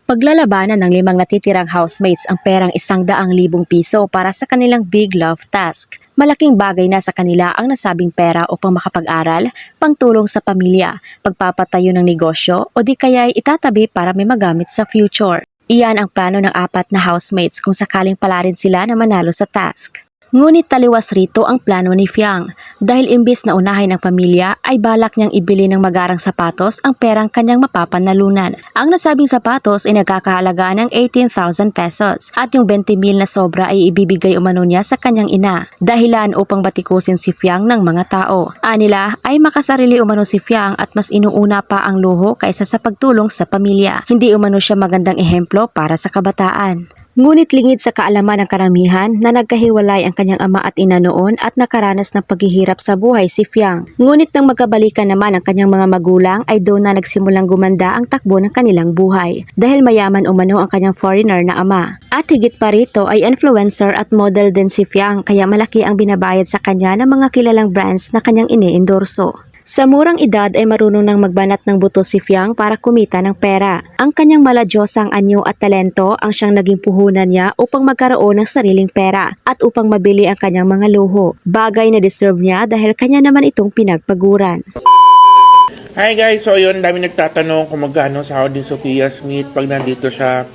Paglalabanan ng 5 natitirang housemates ang perang 100,000 piso para sa kanilang big love task. Malaking bagay na sa kanila ang nasabing pera upang makapag-aral, pangtulong sa pamilya, pagpapatayo ng negosyo o di kaya itatabi para may magamit sa future. Iyan ang plano ng 4 na housemates kung sakaling pala rin sila na manalo sa task. Ngunit taliwas rito ang plano ni Fiang dahil imbis na unahin ang pamilya ay balak niyang ibili ng magarang sapatos ang perang kanyang mapapanalunan. Ang nasabing sapatos ay nagkakahalaga ng 18,000 pesos at yung 20,000 na sobra ay ibibigay umano niya sa kanyang ina. Dahilan upang batikusin si Fiang ng mga tao. Anila ay makasarili umano si Fiang at mas inuuna pa ang luho kaysa sa pagtulong sa pamilya. Hindi umano siya magandang ehemplo para sa kabataan. Ngunit lingid sa kaalaman ng karamihan na nagkahiwalay ang kanyang ama at ina noon at nakaranas ng paghihirap sa buhay si Fiang. Ngunit nang magkabalikan naman ang kanyang mga magulang ay doon na nagsimulang gumanda ang takbo ng kanilang buhay dahil mayaman umano ang kanyang foreigner na ama. At higit pa rito ay influencer at model din si Fiang kaya malaki ang binabayad sa kanya ng mga kilalang brands na kanyang ine-endorso. Sa murang edad ay marunong nang magbanat ng buto si Fiang para kumita ng pera. Ang kanyang maladyosang anyo at talento ang siyang naging puhunan niya upang magkaroon ng sariling pera at upang mabili ang kanyang mga luho. Bagay na deserve niya dahil kanya naman itong pinagpaguran. Hi guys, so yun, dami nagtatanong kung magkano sahod ni Sofia Smith pag nandito siya.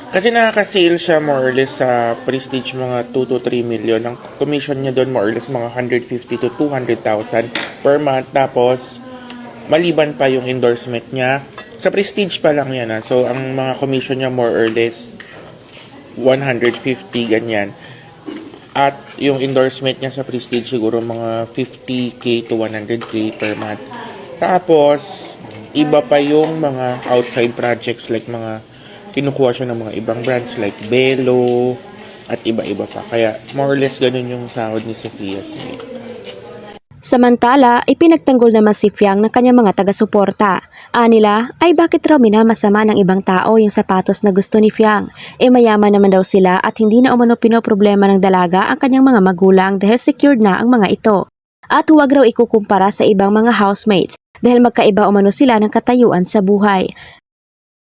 Kasi nakaka-sale siya more or less sa Prestige mga 2 to 3 million. Ang commission niya doon more or less mga 150 to 200,000 per month. Tapos, maliban pa yung endorsement niya. Sa Prestige pa lang yan. So, ang mga commission niya more or less 150, ganyan. At yung endorsement niya sa Prestige siguro mga 50k to 100k per month. Tapos, iba pa yung mga outside projects like mga kinukuha siya ng mga ibang brands like Belo at iba-iba pa. Kaya more or less ganun yung sahod ni Sofia Smith. Samantala, ipinagtanggol naman si Fiang ng kanyang mga taga-suporta. Anila ay bakit raw minamasama ng ibang tao yung sapatos na gusto ni Fiang. Mayaman naman daw sila at hindi na umano pinoproblema ng dalaga ang kanyang mga magulang dahil secured na ang mga ito. At huwag raw ikukumpara sa ibang mga housemates dahil magkaiba umano sila ng katayuan sa buhay.